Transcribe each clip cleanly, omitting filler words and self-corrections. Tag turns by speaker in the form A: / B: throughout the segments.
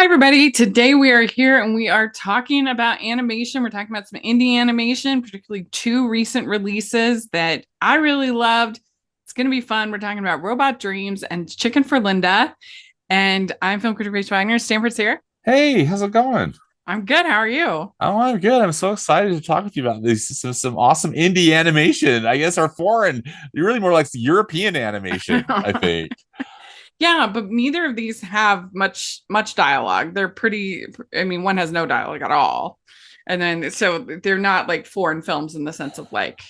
A: everybody. Today we are here and we are talking about animation. We're talking about some indie animation, particularly two recent releases that I really loved. It's going to be fun. We're talking about Robot Dreams and Chicken for Linda. And I'm film critic Rachel Wagner. Stanford's here.
B: Hey, how's it going?
A: I'm good. How are you?
B: Oh, I'm good. I'm so excited to talk with you about this. Some awesome indie animation. I guess our foreign, really more like European animation, I think.
A: Yeah, but neither of these have much dialogue. They're pretty, I mean, one has no dialogue at all. And then so they're not like foreign films in the sense of like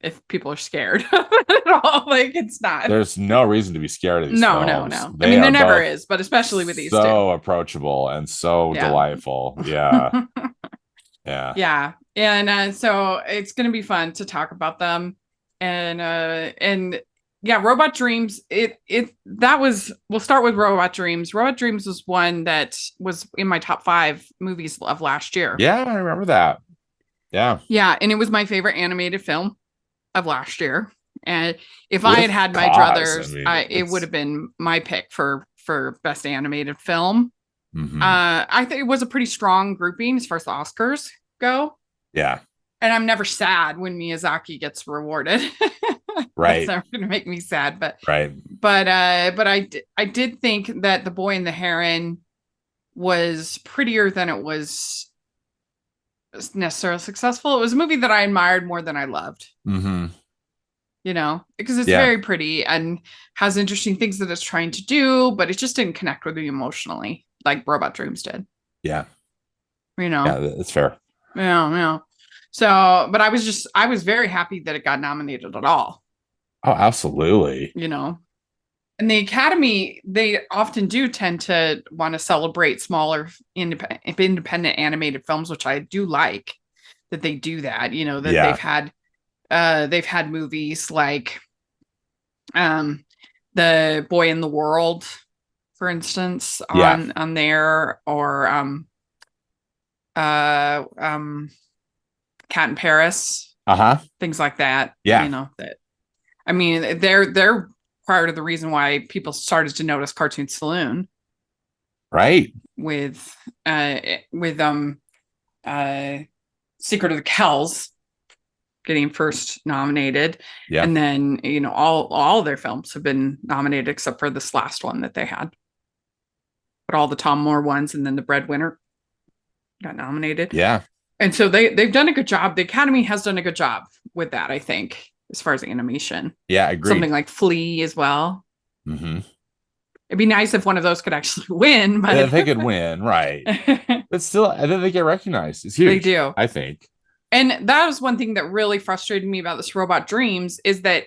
A: if people are scared at all. Like it's not.
B: There's no reason to be scared of these
A: No, no,
B: films.
A: no. I
B: They
A: mean, there
B: are
A: never
B: both
A: is, but especially with these two.
B: so approachable and so
A: Yeah.
B: delightful. Yeah. Yeah.
A: Yeah. And so it's going to be fun to talk about them. And yeah, Robot Dreams, we'll start with Robot Dreams. Robot Dreams was one that was in my top 5 movies of last year.
B: Yeah, I remember that. Yeah.
A: Yeah, and it was my favorite animated film of last year. And if I
B: With
A: had my
B: cause.
A: druthers,
B: I mean,
A: it would have been my pick for best animated film.
B: mhm.
A: I think it was a pretty strong grouping as far as the Oscars go.
B: Yeah.
A: And I'm never sad when Miyazaki gets rewarded.
B: Right.
A: That's never going to make me sad,
B: Right.
A: but I did think that The Boy and the Heron was prettier than it was necessarily successful. It was a movie that I admired more than I loved.
B: Mm-hmm.
A: You know, because it's
B: Yeah.
A: very pretty and has interesting things that it's trying to do, but it just didn't connect with me emotionally like Robot Dreams did.
B: Yeah.
A: You know.
B: Yeah, that's fair.
A: Yeah. So, but I was very happy that it got nominated at all.
B: Oh, absolutely.
A: You know, and the Academy, they often do tend to want to celebrate smaller independent animated films, which I do like that they do that. You know, that they've had movies like The Boy in the World, for instance, on there, or Cat in Paris, things like that.
B: Yeah.
A: You know, that I mean, they're part of the reason why people started to notice Cartoon Saloon,
B: right?
A: With Secret of the Kells getting first nominated.
B: Yeah.
A: And then, you know, all their films have been nominated except for this last one that they had. But all the Tom Moore ones and then The Breadwinner got nominated.
B: Yeah.
A: And so they've done a good job. The Academy has done a good job with that, I think, as far as animation.
B: Yeah, I agree.
A: Something like Flea as well.
B: Mm-hmm.
A: It'd be nice if one of those could actually win, but
B: if they could win, right? But still, I think they get recognized. It's huge.
A: They do,
B: I think.
A: And that was one thing that really frustrated me about this Robot Dreams is that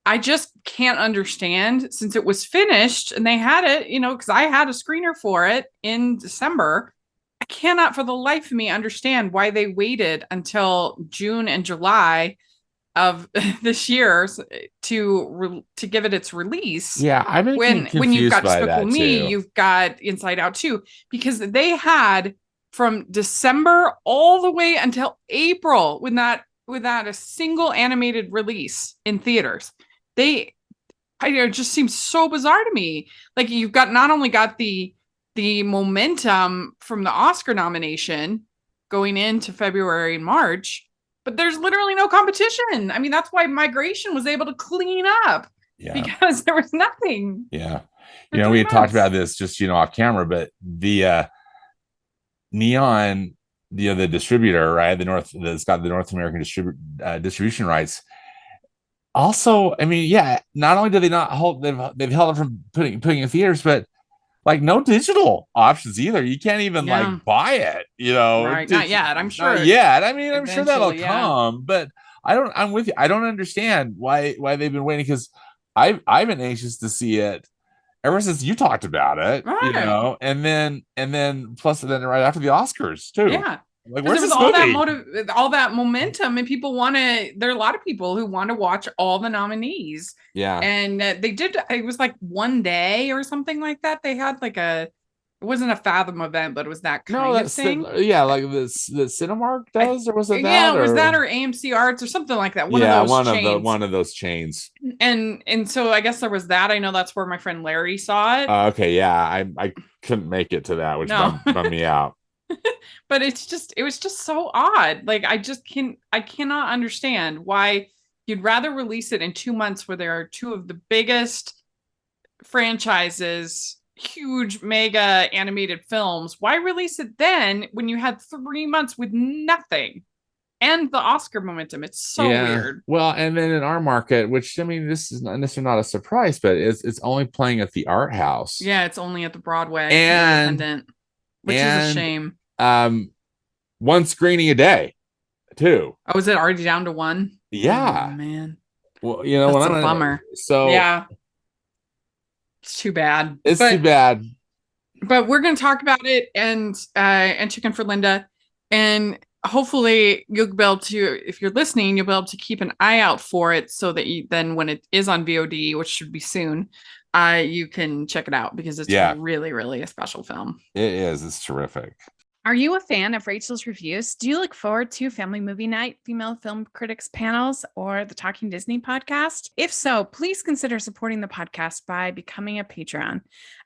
A: I just can't understand, since it was finished and they had it, you know, because I had a screener for it in December. I cannot for the life of me understand why they waited until June and July of this year to give it its release.
B: Yeah, I've been
A: when you've got Despicable Me,
B: too.
A: You've got Inside Out too, because they had from December all the way until April without a single animated release in theaters. It just seems so bizarre to me. Like you've got not only got the momentum from the Oscar nomination going into February and March, but there's literally no competition. I mean, that's why Migration was able to clean up, because there was nothing.
B: Yeah. You know, we had talked about this just, off camera, but the Neon, the distributor, right? That's got the North American distribution rights. Also, I mean, not only do they not hold, they've held it from putting in theaters, but like no digital options either. You can't even like buy it,
A: Right. Not yet. I'm sure.
B: Not yet. I mean, I'm sure that'll come, but I'm with you. I don't understand why they've been waiting, because I've been anxious to see it ever since you talked about it,
A: right.
B: and then plus then right after the Oscars too.
A: Yeah.
B: Like,
A: where's this movie? All that momentum, and people there are a lot of people who want to watch all the nominees.
B: Yeah.
A: And they did, it was like one day or something like that. They had like a It wasn't a Fathom event, but it was that
B: No,
A: kind of thing.
B: yeah, like the Cinemark
A: I,
B: does, or was it
A: yeah,
B: that,
A: it was that
B: or
A: or AMC Arts or something like that. One of
B: yeah,
A: those chains.
B: one of those chains.
A: And so I guess there was that. I know that's where my friend Larry saw it.
B: Okay, yeah, I couldn't make it to that, which
A: No.
B: bummed me out.
A: But it was just so odd. Like I cannot understand why you'd rather release it in 2 months where there are two of the biggest franchises, huge mega animated films. Why release it then when you had 3 months with nothing and the Oscar momentum? It's so
B: Yeah.
A: weird.
B: Well, and then in our market, which I mean, this is not a surprise, but it's only playing at the art house.
A: Yeah, it's only at the Broadway
B: and
A: independent, which is a
B: and
A: shame.
B: one screening a day too.
A: Oh, is it already down to one?
B: Yeah.
A: Oh, man.
B: Well, you know,
A: That's a bummer.
B: so
A: Yeah. It's too bad.
B: it's too bad.
A: But we're going to talk about it and Chicken for Linda, and hopefully you'll be able to, if you're listening, you'll be able to keep an eye out for it so that you then when it is on VOD, which should be soon, you can check it out because it's really, really a special film.
B: It is. It's terrific.
C: Are you a fan of Rachel's Reviews? Do you look forward to Family Movie Night, Female Film Critics panels, or the Talking Disney podcast? If so, please consider supporting the podcast by becoming a Patreon.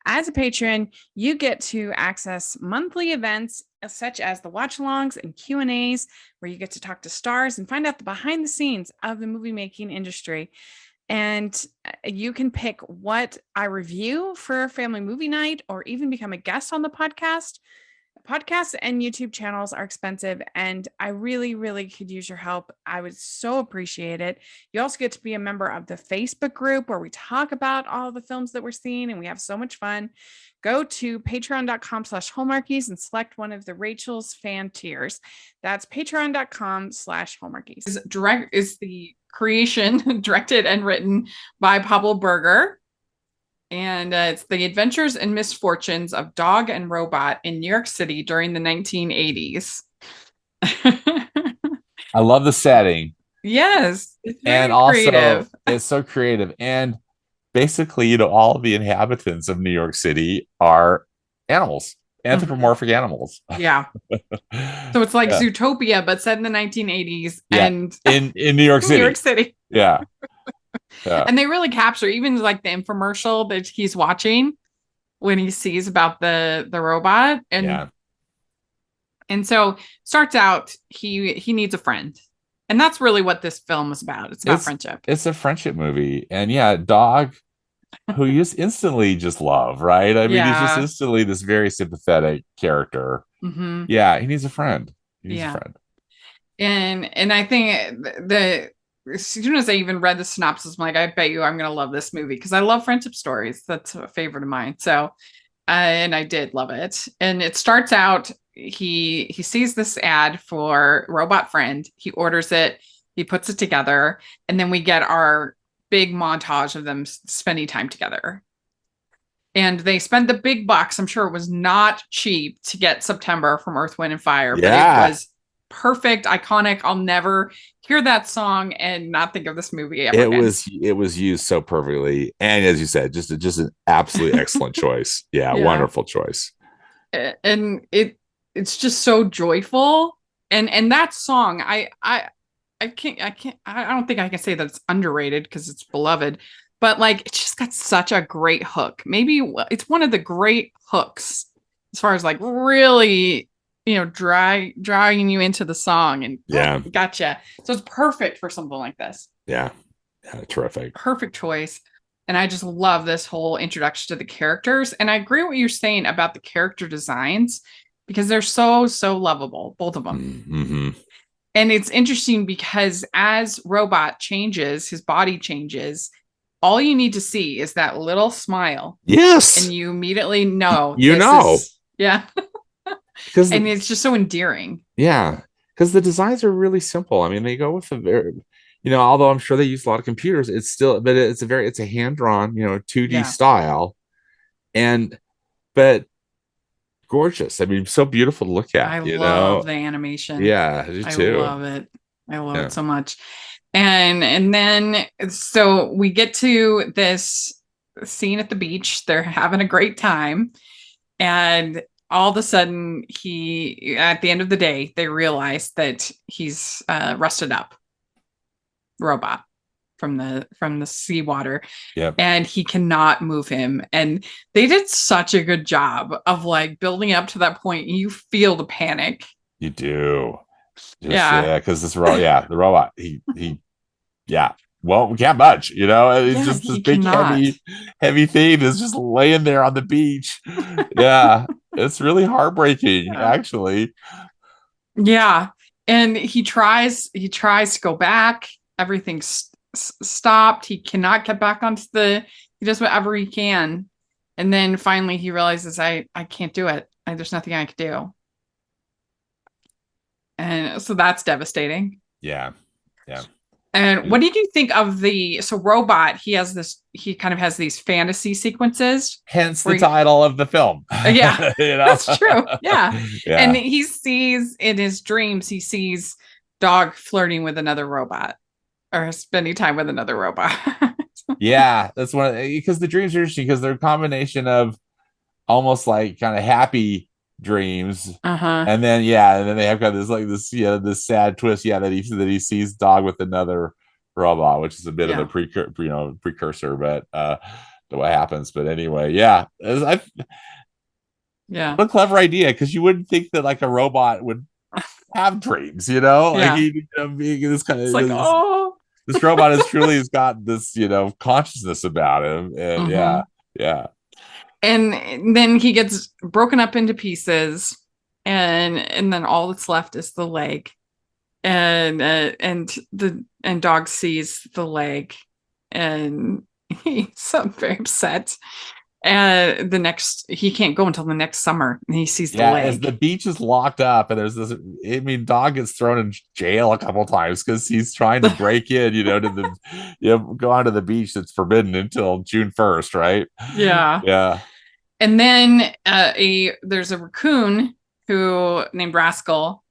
C: As a patron, you get to access monthly events such as the watch-alongs and Q&As, where you get to talk to stars and find out the behind the scenes of the movie making industry. And you can pick what I review for Family Movie Night or even become a guest on the podcast. Podcasts and YouTube channels are expensive, and I really, really could use your help. I would so appreciate it. You also get to be a member of the Facebook group where we talk about all the films that we're seeing, and we have so much fun. Go to patreon.com/hallmarkies and select one of the Rachel's fan tiers. That's patreon.com/hallmarkies.
A: Is the creation directed and written by Pablo Berger. And it's the adventures and misfortunes of dog and robot in New York City during the 1980s.
B: I love the setting.
A: Yes.
B: It's and also creative. It's so creative. And basically, you know, all of the inhabitants of New York City are animals, anthropomorphic animals.
A: Yeah. So it's like Zootopia, but set in the 1980s and
B: in New York City.
A: New York City.
B: Yeah.
A: Yeah. And they really capture even like the infomercial that he's watching when he sees about the robot. And so starts out, he needs a friend. And that's really what this film is about. It's about friendship. It's
B: a friendship movie. And dog who you just instantly just love, right? I mean, he's just instantly this very sympathetic character.
A: Mm-hmm.
B: Yeah, he needs a friend. He needs a friend.
A: And I think as soon as I even read the synopsis, I'm like, I bet you I'm going to love this movie because I love friendship stories. That's a favorite of mine. So, and I did love it. And it starts out, he sees this ad for Robot Friend. He orders it. He puts it together. And then we get our big montage of them spending time together. And they spent the big bucks. I'm sure it was not cheap to get September from Earth, Wind, and Fire, but it was perfect, iconic. I'll never hear that song and not think of this movie ever again.
B: It was used so perfectly, and as you said, just an absolutely excellent choice. Yeah, wonderful choice.
A: And it's just so joyful, and that song, I don't think I can say that it's underrated because it's beloved, but like it's just got such a great hook. Maybe it's one of the great hooks as far as like really, drawing you into the song and gotcha. So it's perfect for something like this.
B: Yeah, terrific.
A: Perfect choice. And I just love this whole introduction to the characters. And I agree with what you're saying about the character designs because they're so lovable, both of them.
B: Mm-hmm.
A: And it's interesting because as Robot changes, his body changes, all you need to see is that little smile.
B: Yes.
A: And you immediately know. Yeah. And it's just so endearing.
B: Yeah. Because the designs are really simple. I mean, they go with the very, although I'm sure they use a lot of computers, it's still, but it's a hand-drawn, 2D style. But gorgeous. I mean, so beautiful to look at.
A: I love the animation.
B: Yeah, I do too.
A: I love it. I love it so much. And then so we get to this scene at the beach. They're having a great time. And all of a sudden, at the end of the day, they realize that he's rusted up robot from the seawater.
B: Yep.
A: And he cannot move him. And they did such a good job of like building up to that point. You feel the panic.
B: You do.
A: Yeah.
B: Because the robot, he well, we can't budge, it's just this big heavy thing that's just laying there on the beach. Yeah, it's really heartbreaking, actually.
A: Yeah, and he tries to go back. Everything's stopped. He cannot get back onto he does whatever he can, and then finally he realizes I can't do it. There's nothing I can do, and so that's devastating.
B: Yeah.
A: And what did you think of Robot? He kind of has these fantasy sequences.
B: Hence the title of the film.
A: Yeah, that's true. Yeah.
B: Yeah.
A: And he sees in his dreams, he sees Dog flirting with another robot or spending time with another robot.
B: Yeah, that's because the dreams are interesting because they're a combination of almost like kind of happy dreams, and then they have got this sad twist, that he sees Dog with another robot, which is a bit of a precursor, but to what happens. But anyway, what a clever idea, because you wouldn't think that like a robot would have dreams, like being this kind of this robot has got this consciousness about him, and yeah.
A: And then he gets broken up into pieces, and then all that's left is the leg, and Dog sees the leg, and he's very upset. And he can't go until the next summer, and he sees the leg.
B: As the beach is locked up, and there's this. Dog gets thrown in jail a couple times because he's trying to break in, to the go onto the beach that's forbidden until June 1st, right?
A: Yeah. And then there's a raccoon named Rascal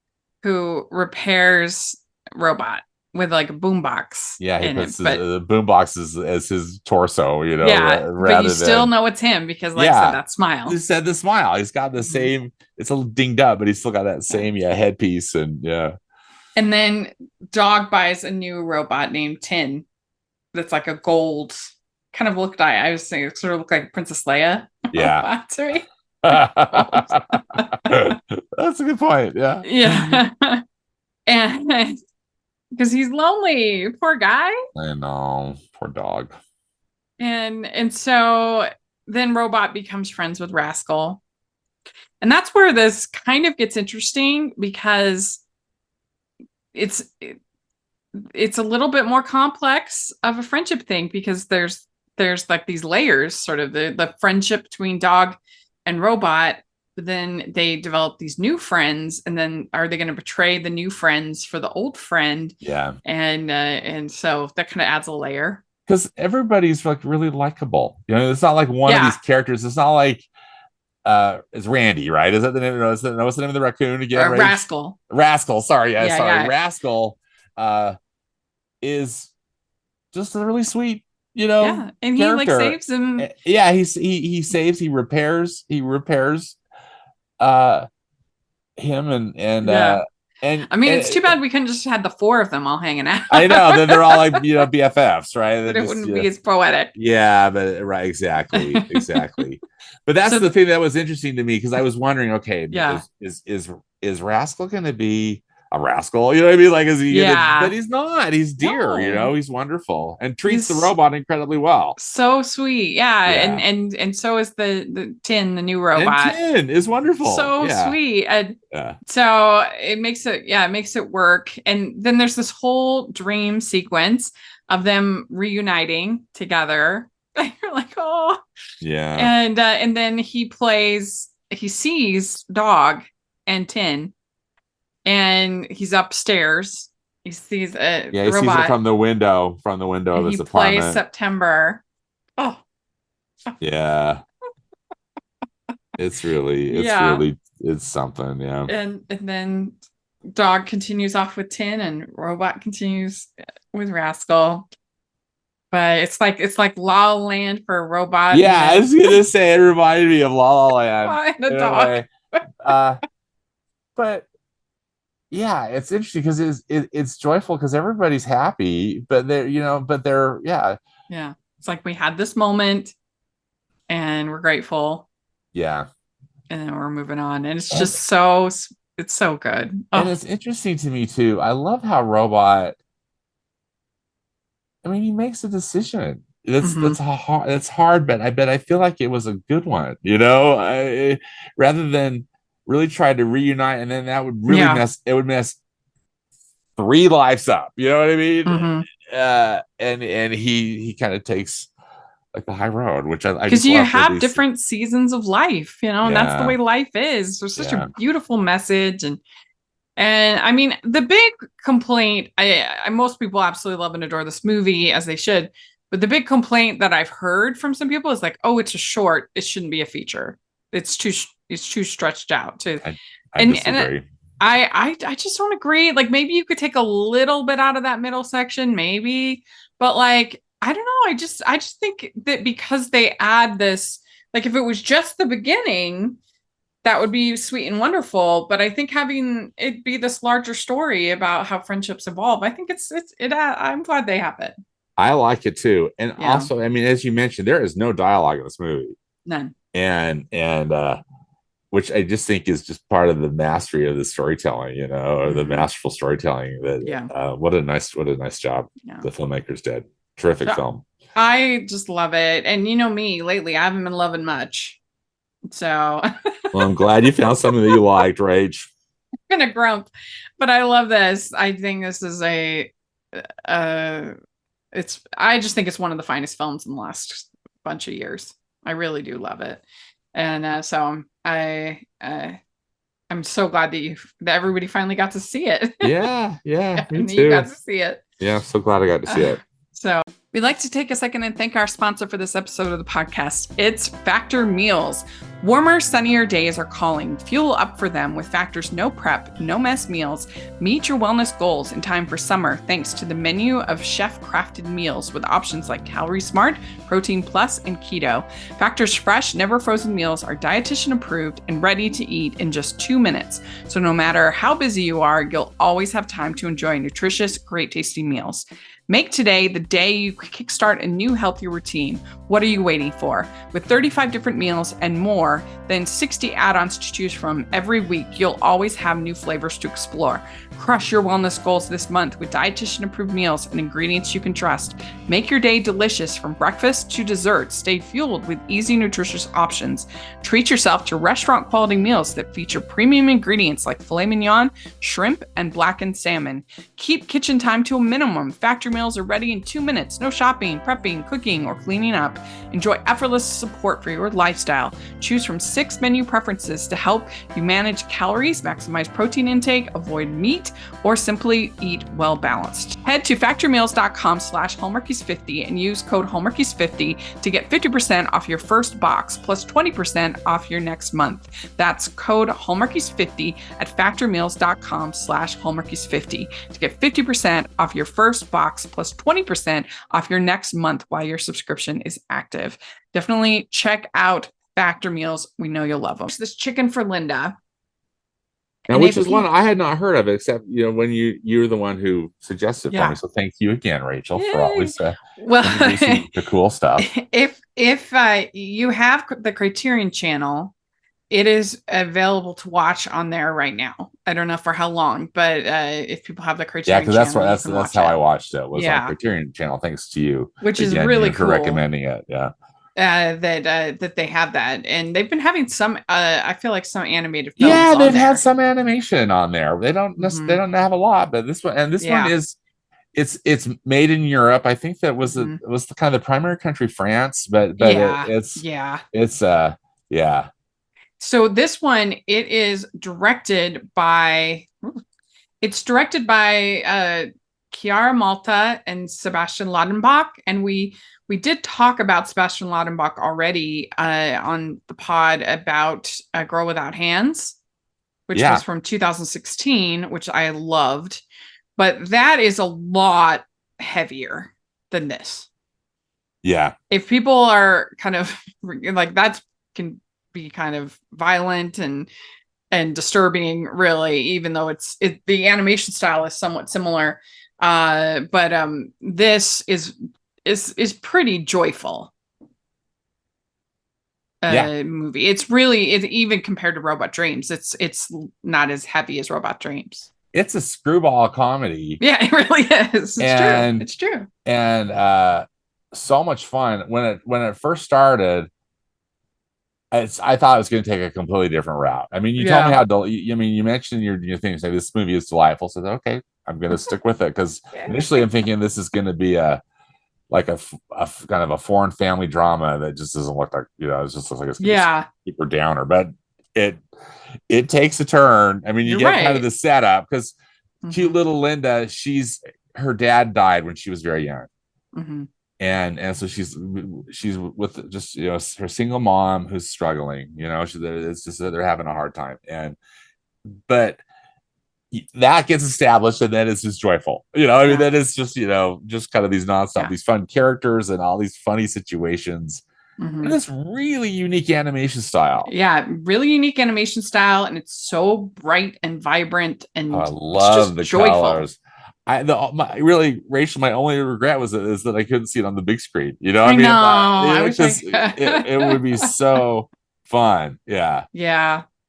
A: who repairs Robot with like a boombox.
B: Yeah, he puts the boombox as his torso,
A: but you still know it's him because, like I said, that smile.
B: He said the smile. He's got the same. It's a little dinged up, but he's still got that same headpiece, and
A: And then Dog buys a new robot named Tin. That's like a gold. Kind of looked. I was saying it sort of looked like Princess Leia.
B: Yeah.
A: Sorry.
B: That's a good point. Yeah.
A: Yeah. And because he's lonely, poor guy.
B: I know, poor Dog.
A: And so then Robot becomes friends with Rascal, and that's where this kind of gets interesting, because it's a little bit more complex of a friendship thing, because there's like these layers, sort of the friendship between Dog and Robot, but then they develop these new friends, and then are they going to betray the new friends for the old friend?
B: Yeah.
A: And so that kind of adds a layer,
B: because everybody's like really likable. It's not like one of these characters. It's not like it's Randy, right? Is that the name? What's the name of the raccoon again?
A: Rascal.
B: Sorry. Yeah. Rascal is just a really sweet,
A: and he
B: character.
A: like saves him.
B: Yeah, he saves, he repairs him, and
A: I mean, it's too bad we couldn't just had the four of them all hanging out.
B: I know that they're all like BFFs, right?
A: But it wouldn't be as poetic.
B: Yeah, but right, exactly. But that's the thing that was interesting to me, because I was wondering, okay, is Rascal going to be a rascal? You know what I mean? Like, is he? But he's not. He's dear. He's wonderful and treats the robot incredibly well.
A: So sweet, and so is the Tin, the new robot.
B: And Tin is wonderful.
A: So sweet, and so it makes it work. And then there's this whole dream sequence of them reuniting together. You're like, oh,
B: yeah.
A: And then he sees Dog and Tin. And he's upstairs. He sees a
B: he
A: robot.
B: Sees it from the window of his apartment. He
A: plays September. Oh,
B: yeah. It's something. Yeah.
A: And then Dog continues off with Tin, and Robot continues with Rascal. but it's like La La Land for a robot.
B: Yeah, I was gonna say it reminded me of La La Land
A: and a
B: in a
A: dog.
B: way. But yeah, it's interesting because it's joyful because everybody's happy, but they're
A: Yeah. It's like we had this moment and we're grateful.
B: Yeah.
A: And then we're moving on. And it's
B: And,
A: just so it's so good.
B: And it's interesting to me too. I love how Robot, I mean, he makes a decision. That's hard, but I feel like it was a good one, rather than really try to reunite, and then that would really mess 3 lives up. You know what I mean? And he kind of takes like the high road, which I
A: because you have different seasons of life, and that's the way life is. There's such a beautiful message, and I mean, the big complaint, I most people absolutely love and adore this movie, as they should, but the big complaint that I've heard from some people is like, oh, it's a short, it shouldn't be a feature, it's too stretched out.
B: I disagree.
A: And I just don't agree. Like, maybe you could take a little bit out of that middle section, maybe, but like, I don't know. I just think that because they add this, like, if it was just the beginning, that would be sweet and wonderful. But I think having it be this larger story about how friendships evolve, I think I'm glad they have it.
B: I like it too. And also, I mean, as you mentioned, there is no dialogue in this movie.
A: None.
B: And which I just think is just part of the mastery of the storytelling, or the masterful storytelling. What a nice job the filmmakers did. Terrific film. I
A: just love it. And me, lately, I haven't been loving much. So
B: well, I'm glad you found something that you liked, Rach.
A: I'm gonna grump, but I love this. I think this is I just think it's one of the finest films in the last bunch of years. I really do love it. And so I'm so glad that everybody finally got to see it.
B: Yeah, me too.
A: You got to see it.
B: Yeah, I'm so glad I got to see it.
A: So we'd like to take a second and thank our sponsor for this episode of the podcast. It's Factor Meals. Warmer, sunnier days are calling. Fuel up for them with Factor's no prep, no mess meals. Meet your wellness goals in time for summer thanks to the menu of chef-crafted meals with options like Calorie Smart, Protein Plus, and Keto. Factor's fresh, never frozen meals are dietitian approved and ready to eat in just 2 minutes. So no matter how busy you are, you'll always have time to enjoy nutritious, great tasting meals. Make today the day you kickstart a new healthy routine. What are you waiting for? With 35 different meals and more than 60 add-ons to choose from every week, you'll always have new flavors to explore. Crush your wellness goals this month with dietitian-approved meals and ingredients you can trust. Make your day delicious from breakfast to dessert. Stay fueled with easy, nutritious options. Treat yourself to restaurant-quality meals that feature premium ingredients like filet mignon, shrimp, and blackened salmon. Keep kitchen time to a minimum. Factor meals are ready in 2 minutes. No shopping, prepping, cooking, or cleaning up. Enjoy effortless support for your lifestyle. Choose from 6 menu preferences to help you manage calories, maximize protein intake, avoid meat, or simply eat well balanced. Head to factormeals.com/hallmarkies50 and use code hallmarkies50 to get 50% off your first box plus 20% off your next month. That's code hallmarkies50 at factormeals.com/hallmarkies50 to get 50% off your first box plus 20% off your next month while your subscription is active. Definitely check out Factor Meals. We know you'll love them. This chicken for Linda.
B: Now, which is one I had not heard of, except when you're the one who suggested it for me. So thank you again, Rachel, for always introducing the cool stuff.
A: If you have the Criterion channel, it is available to watch on there right now. I don't know for how long, but if people have the Criterion channel,
B: because that's how I watched it. Was on Criterion channel, thanks to you,
A: which is really cool
B: for recommending it. Yeah.
A: That they have that, and they've been having some I feel like some animated films.
B: Yeah, they've had some animation on there. They don't they don't have a lot, but this one one is it's made in Europe. I think that was was the kind of the primary country, France, but it's
A: So this one, it's directed by Chiara Malta and Sebastian Laudenbach, and we did talk about Sebastian Laudenbach already on the pod about A Girl Without Hands, which was from 2016, which I loved. But that is a lot heavier than this.
B: Yeah.
A: If people are kind of like that can be kind of violent and disturbing, really, even though the animation style is somewhat similar. But this is pretty joyful movie. It's even compared to Robot Dreams, it's not as heavy as Robot Dreams.
B: It's a screwball comedy.
A: Yeah, it really is. It's true.
B: And so much fun. When it first started, I thought it was going to take a completely different route. I mean, you told me how you mentioned your thing, say this movie is delightful. So okay, I'm going to stick with it, because initially I'm thinking this is going to be a kind of a foreign family drama that just doesn't look like, it just looks like it's going to be super downer. But it takes a turn. I mean, you get kind of the setup, because cute little Linda, her dad died when she was very young.
A: Mm-hmm.
B: And so she's with just, her single mom who's struggling, it's just that they're having a hard time. But that gets established, and then it's just joyful, I mean, that is just, just kind of these nonstop, these fun characters and all these funny situations. Mm-hmm. And this really unique animation style.
A: Yeah, really unique animation style, and it's so bright and vibrant, and
B: I love the joyful colors. Rachel, my only regret is that I couldn't see it on the big screen. I mean,
A: I wish
B: it would be so fun.
A: Yeah,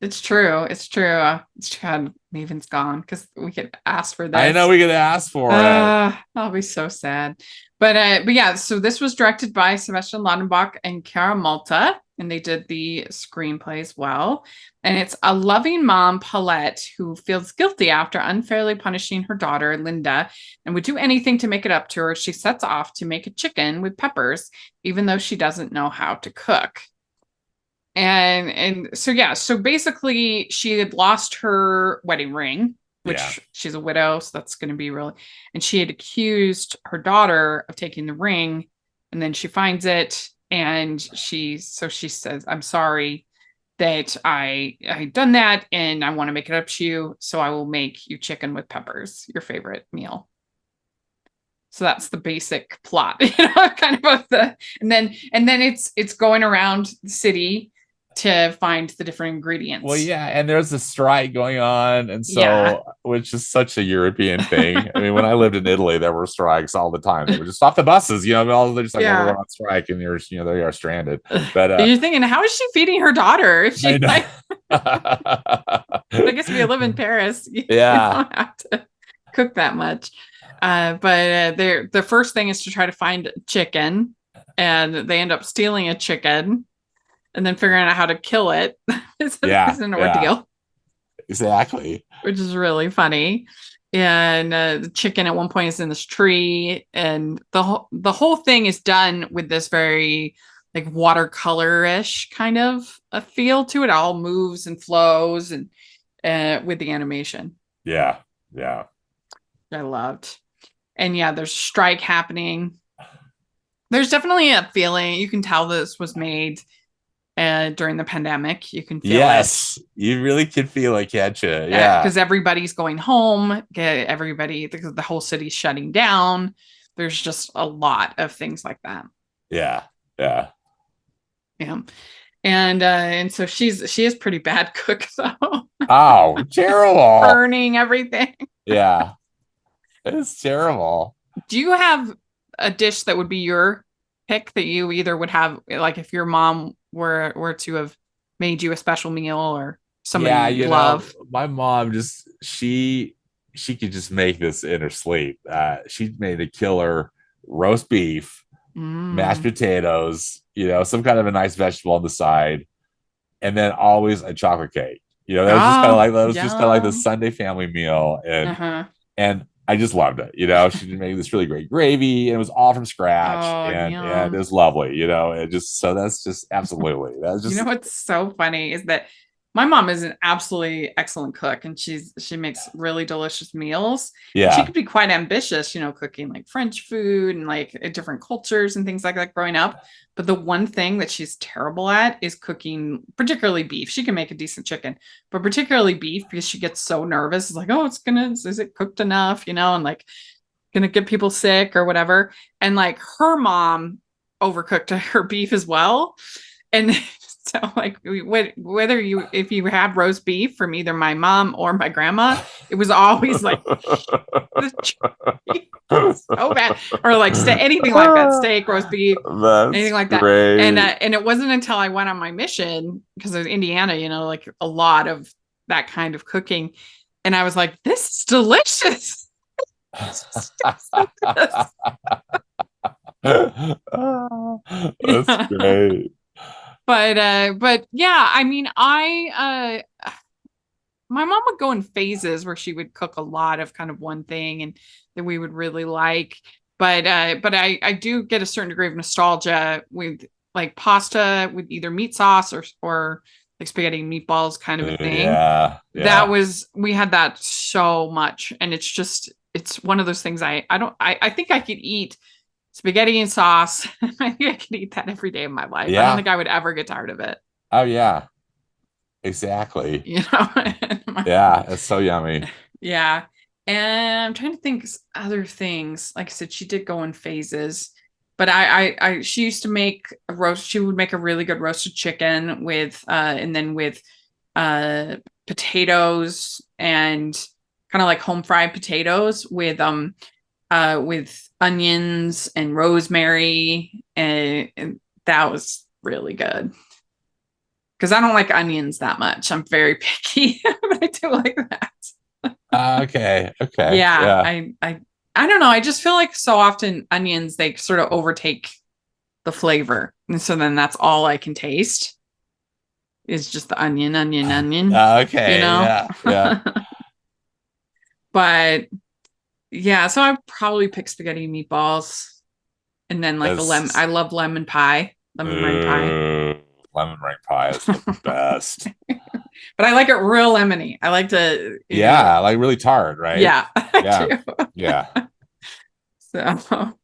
A: it's true. It's true. It's true. Maven's gone, because we could ask for this.
B: I know we could ask for it.
A: I'll be so sad. But yeah, so this was directed by Sebastian Laudenbach and Chiara Malta, and they did the screenplay as well. And it's a loving mom, Paulette, who feels guilty after unfairly punishing her daughter, Linda, and would do anything to make it up to her. She sets off to make a chicken with peppers, even though she doesn't know how to cook. And so basically she had lost her wedding ring, which she's a widow, so that's going to be really, and she had accused her daughter of taking the ring, and then she finds it, and she says, I'm sorry that I done that, and I want to make it up to you, so I will make you chicken with peppers, your favorite meal. So that's the basic plot, kind of and then it's going around the city to find the different ingredients.
B: Well, yeah, and there's a strike going on, and so which is such a European thing. I mean, when I lived in Italy, there were strikes all the time. They would just stop the buses, they're just like, we're on strike, and they are stranded. But
A: you're thinking, how is she feeding her daughter if she like I guess if you live in Paris, you don't have to cook that much. But the first thing is to try to find chicken, and they end up stealing a chicken and then figuring out how to kill it. It's an ordeal.
B: Exactly.
A: Which is really funny. And the chicken at one point is in this tree, and the whole thing is done with this very like watercolor-ish kind of a feel to it. All moves and flows, and with the animation.
B: Yeah.
A: I loved. And there's a strike happening. There's definitely a feeling, you can tell this was made during the pandemic. You can feel it.
B: You really can feel it, can't you?
A: Because everybody's going home. The whole city's shutting down. There's just a lot of things like that.
B: Yeah.
A: And so she is pretty bad cook, though.
B: Oh, terrible.
A: Burning everything.
B: Yeah. It's terrible.
A: Do you have a dish that would be your pick that you either would have, like if your mom were to have made you a special meal, or somebody you love?
B: My mom she could just make this in her sleep. She made a killer roast beef, mashed potatoes, some kind of a nice vegetable on the side, and then always a chocolate cake. That was just kind of like the Sunday family meal, and I just loved it. She did make this really great gravy, and it was all from scratch, and it was lovely. That's just absolutely. That's just.
A: What's so funny is that my mom is an absolutely excellent cook, and she makes really delicious meals.
B: Yeah,
A: and she could be quite ambitious, cooking like French food and like different cultures and things like that growing up. But the one thing that she's terrible at is cooking, particularly beef. She can make a decent chicken, but particularly beef, because she gets so nervous. It's like, is it cooked enough? And like gonna get people sick or whatever. And like her mom overcooked her beef as well. And so like if you had roast beef from either my mom or my grandma, it was always like so bad, or like anything like that, steak, roast beef, anything like that. And it wasn't until I went on my mission, because of Indiana, like a lot of that kind of cooking, and I was like, this is delicious.
B: That's great.
A: But yeah, I mean, my mom would go in phases where she would cook a lot of kind of one thing and that we would really like. But I do get a certain degree of nostalgia with like pasta with either meat sauce or like spaghetti and meatballs kind of a thing.
B: Yeah.
A: We had that so much, and it's one of those things I think I could eat spaghetti and sauce. I think I could eat that every day of my life.
B: Yeah.
A: I don't think I would ever get tired of it.
B: Oh yeah. Exactly.
A: Yeah,
B: it's so yummy.
A: Yeah. And I'm trying to think other things. Like I said, she did go in phases, but she used to make a roast. She would make a really good roasted chicken with potatoes, and kind of like home fried potatoes with onions and rosemary. And that was really good. Because I don't like onions that much. I'm very picky, but I do like that.
B: Okay.
A: Yeah. I don't know. I just feel like so often onions, they sort of overtake the flavor. And so then that's all I can taste is just the onion.
B: Okay. Yeah.
A: But yeah, so I probably pick spaghetti and meatballs. And then like I love lemon pie. Lemon meringue pie.
B: Lemon meringue pie is the best.
A: But I like it real lemony. I like to
B: like really tart, right?
A: Yeah.
B: Yeah.
A: So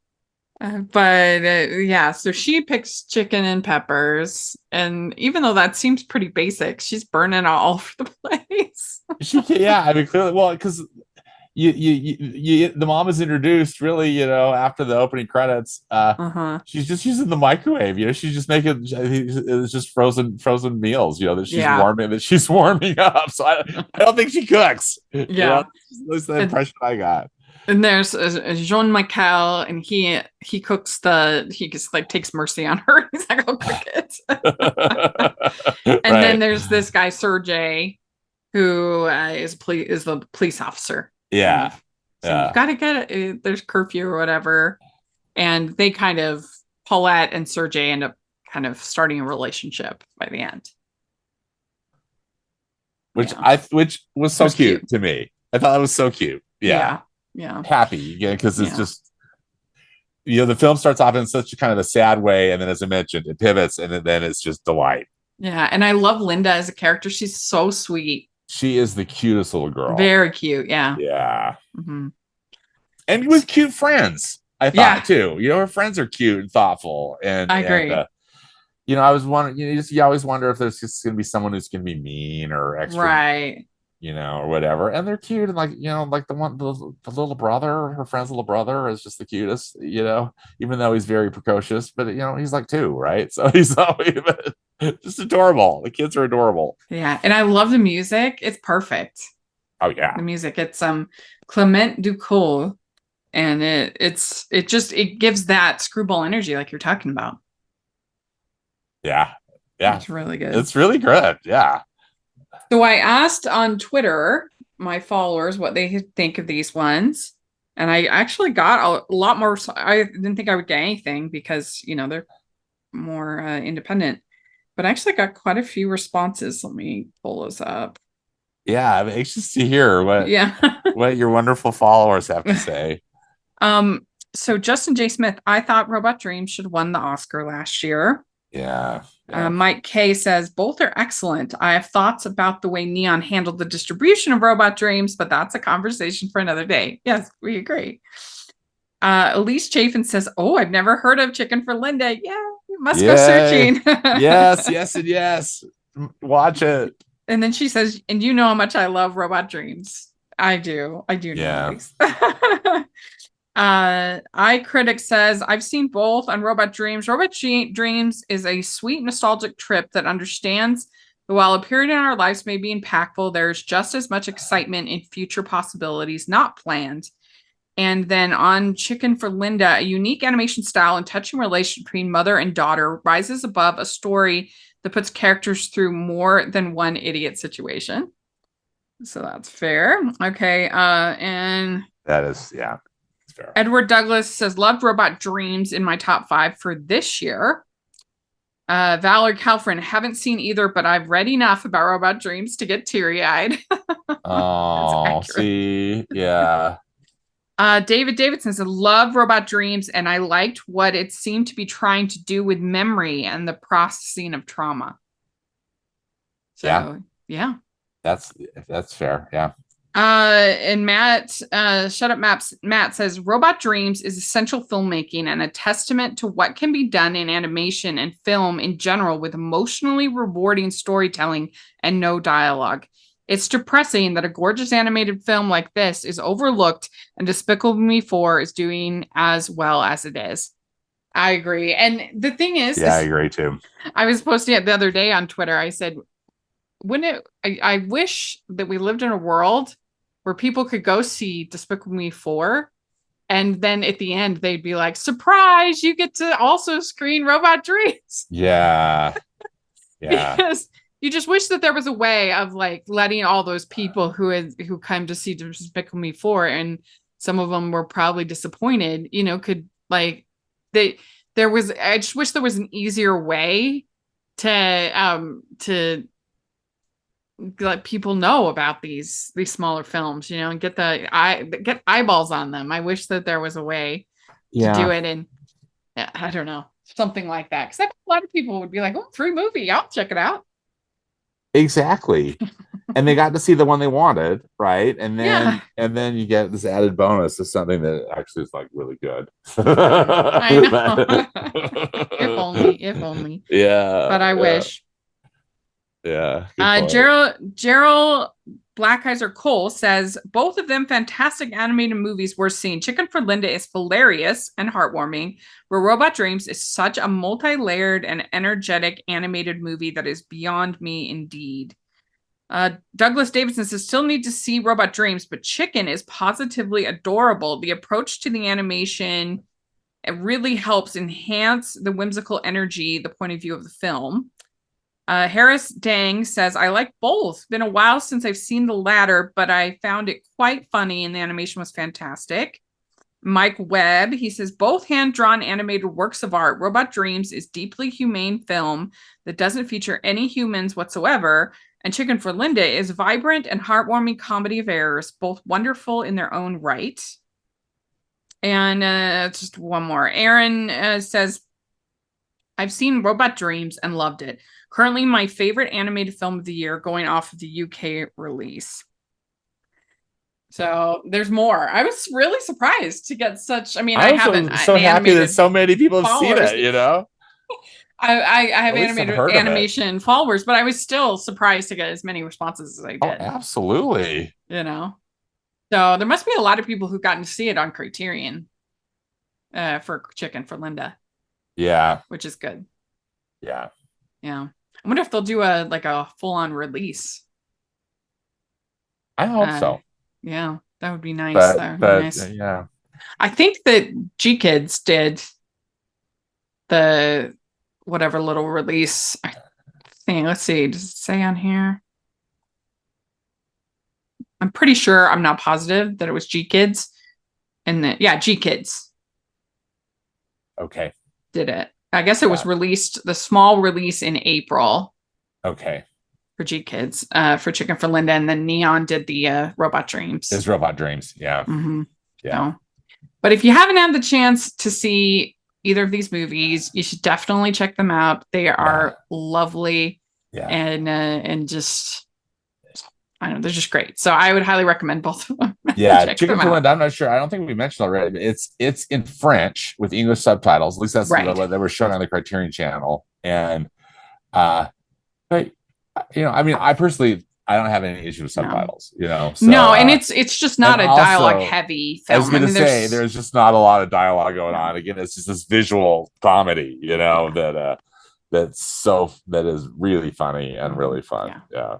A: so she picks chicken and peppers, and even though that seems pretty basic, she's burning all over the place.
B: I mean, clearly, well, because the mom is introduced really, after the opening credits. She's just using the microwave. She's just making it's just frozen meals. That she's warming up. So I don't think she cooks.
A: Yeah,
B: that's the impression I got.
A: And there's Jean Michel, and he cooks he just like takes mercy on her. He's like, I'll cook it. And then there's this guy Sergey, who is the police officer.
B: Yeah.
A: So you gotta get it. There's curfew or whatever. And they kind of, Paulette and Sergey end up kind of starting a relationship by the end.
B: Which was so cute to me. I thought it was so cute. Yeah. Happy again, because it's just, the film starts off in such a kind of a sad way, and then, as I mentioned, it pivots, and then it's just delight.
A: Yeah. And I love Linda as a character. She's so sweet.
B: She is the cutest little girl.
A: Very cute. Yeah.
B: Yeah. Mm-hmm. And with cute friends, I thought too. Her friends are cute and thoughtful. And
A: I agree.
B: I was wondering, you always wonder if there's just going to be someone who's going to be mean or extra,
A: right?
B: Or whatever. And they're cute, and like the little brother, her friend's little brother, is just the cutest. Even though he's very precocious, but he's like 2, right? So he's always just adorable. The kids are adorable.
A: Yeah, and I love the music. It's perfect.
B: Oh yeah,
A: the music. It's Clement Ducol, and it gives that screwball energy like you're talking about.
B: Yeah.
A: It's really good.
B: It's really good. Yeah.
A: So I asked on Twitter my followers what they think of these ones, and I actually got a lot more. I didn't think I would get anything because they're more independent, but I actually got quite a few responses. Let me pull those up.
B: Yeah, I'm anxious to hear what your wonderful followers have to say.
A: So Justin J. Smith, I thought Robot Dreams should have won the Oscar last year.
B: Yeah.
A: Mike K says both are excellent. I have thoughts about the way Neon handled the distribution of Robot Dreams, but that's a conversation for another day. Yes, we agree. Elise Chafin says, "Oh, I've never heard of Chicken for Linda. Yeah, you must go searching."
B: yes. Watch it.
A: And then she says, "And you know how much I love Robot Dreams." I do know. iCritic says, I've seen both on Robot Dreams. Dreams is a sweet, nostalgic trip that understands that while a period in our lives may be impactful, there's just as much excitement in future possibilities not planned. And then on Chicken for Linda, a unique animation style and touching relation between mother and daughter rises above a story that puts characters through more than one idiot situation. So that's fair. Okay. And
B: that is, yeah. Fair.
A: Edward Douglas says, loved Robot Dreams in my top 5 for this year. Valerie Calfrin, haven't seen either, but I've read enough about Robot Dreams to get teary-eyed.
B: Oh, see, yeah.
A: David Davidson says, love Robot Dreams, and I liked what it seemed to be trying to do with memory and the processing of trauma. So, yeah.
B: That's fair, yeah.
A: And Matt, Shut Up Matt says, Robot Dreams is essential filmmaking and a testament to what can be done in animation and film in general with emotionally rewarding storytelling and no dialogue. It's depressing that a gorgeous animated film like this is overlooked and Despicable Me 4 is doing as well as it is. I agree. And the thing is,
B: I agree too.
A: I was posting it the other day on Twitter. I said, I wish that we lived in a world where people could go see Despicable Me 4 and then at the end they'd be like, surprise, you get to also screen Robot Dreams.
B: Yeah.
A: Because you just wish that there was a way of like letting all those people who come to see Despicable Me 4, and some of them were probably disappointed, could like I just wish there was an easier way to let people know about these smaller films, and get eyeballs on them. I wish that there was a way to do it, and I don't know, something like that. Because a lot of people would be like, "Oh, free movie, I'll check it out."
B: Exactly, and they got to see the one they wanted, right? And then you get this added bonus of something that actually is like really good.
A: I know. if only.
B: Yeah,
A: but I wish.
B: Yeah.
A: Gerald Blackheiser Cole says, both of them fantastic animated movies worth seeing. Chicken for Linda is hilarious and heartwarming, where Robot Dreams is such a multi-layered and energetic animated movie that is beyond me indeed. Douglas Davidson says, still need to see Robot Dreams, but Chicken is positively adorable. The approach to the animation, it really helps enhance the whimsical energy, the point of view of the film. Harris Dang says, I like both. Been a while since I've seen the latter, but I found it quite funny and the animation was fantastic. Mike Webb, he says, both hand-drawn animated works of art. Robot Dreams is deeply humane film that doesn't feature any humans whatsoever, and Chicken for Linda is vibrant and heartwarming comedy of errors, both wonderful in their own right. And just one more. Aaron says, I've seen Robot Dreams and loved it. Currently my favorite animated film of the year, going off of the UK release. So there's more. I was really surprised to get such, I haven't.
B: So happy that so many people have seen it,
A: I have animation followers, but I was still surprised to get as many responses as I did.
B: Oh, absolutely.
A: So there must be a lot of people who've gotten to see it on Criterion for Chicken for Linda.
B: Yeah.
A: Which is good.
B: Yeah.
A: Yeah. I wonder if they'll do a full-on release.
B: I hope so.
A: Yeah, that would be nice.
B: Nice. Yeah.
A: I think that G-Kids did the whatever little release thing. Let's see. Does it say on here? I'm pretty sure, I'm not positive, that it was G-Kids. And G-Kids.
B: Okay.
A: Did it. I guess it was released, the small release in April.
B: Okay.
A: For G-Kids, for Chicken for Linda, and then Neon did the Robot Dreams.
B: It's Robot Dreams, yeah.
A: Mm-hmm.
B: Yeah.
A: So, but if you haven't had the chance to see either of these movies, you should definitely check them out. They are lovely, and just, I don't know, they're just great. So I would highly recommend both of them.
B: Yeah, Chicken for Linda, I'm not sure. I don't think we mentioned already, but it's in French with English subtitles. At least that's what they were showing on the Criterion channel. And but I personally, I don't have any issue with subtitles, you know. So,
A: no, and it's just not a
B: also,
A: dialogue heavy film.
B: I was going to say there's just not a lot of dialogue going on. Again, it's just this visual comedy, you know, that is really funny and really fun. Yeah.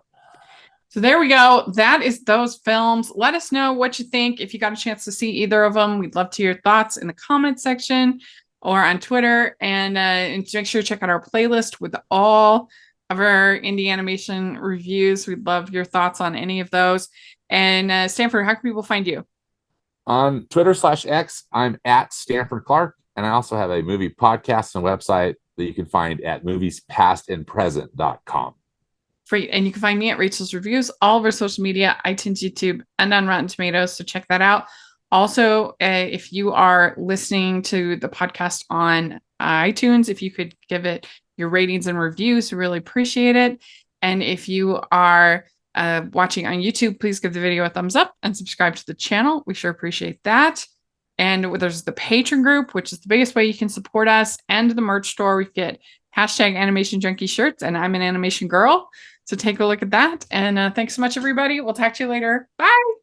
A: So there we go. That is those films. Let us know what you think. If you got a chance to see either of them, we'd love to hear your thoughts in the comment section or on Twitter. And make sure to check out our playlist with all of our indie animation reviews. We'd love your thoughts on any of those. And Stanford, how can people find you?
B: On Twitter/X, I'm at Stanford Clark. And I also have a movie podcast and website that you can find at moviespastandpresent.com.
A: Free. And you can find me at Rachel's Reviews, all of our social media, iTunes, YouTube, and on Rotten Tomatoes. So check that out. Also, if you are listening to the podcast on iTunes, if you could give it your ratings and reviews, we really appreciate it. And if you are watching on YouTube, please give the video a thumbs up and subscribe to the channel. We sure appreciate that. And there's the Patreon group, which is the biggest way you can support us, and the merch store. We get #Animation Junkie shirts, and I'm an animation girl. So take a look at that. And thanks so much, everybody. We'll talk to you later. Bye.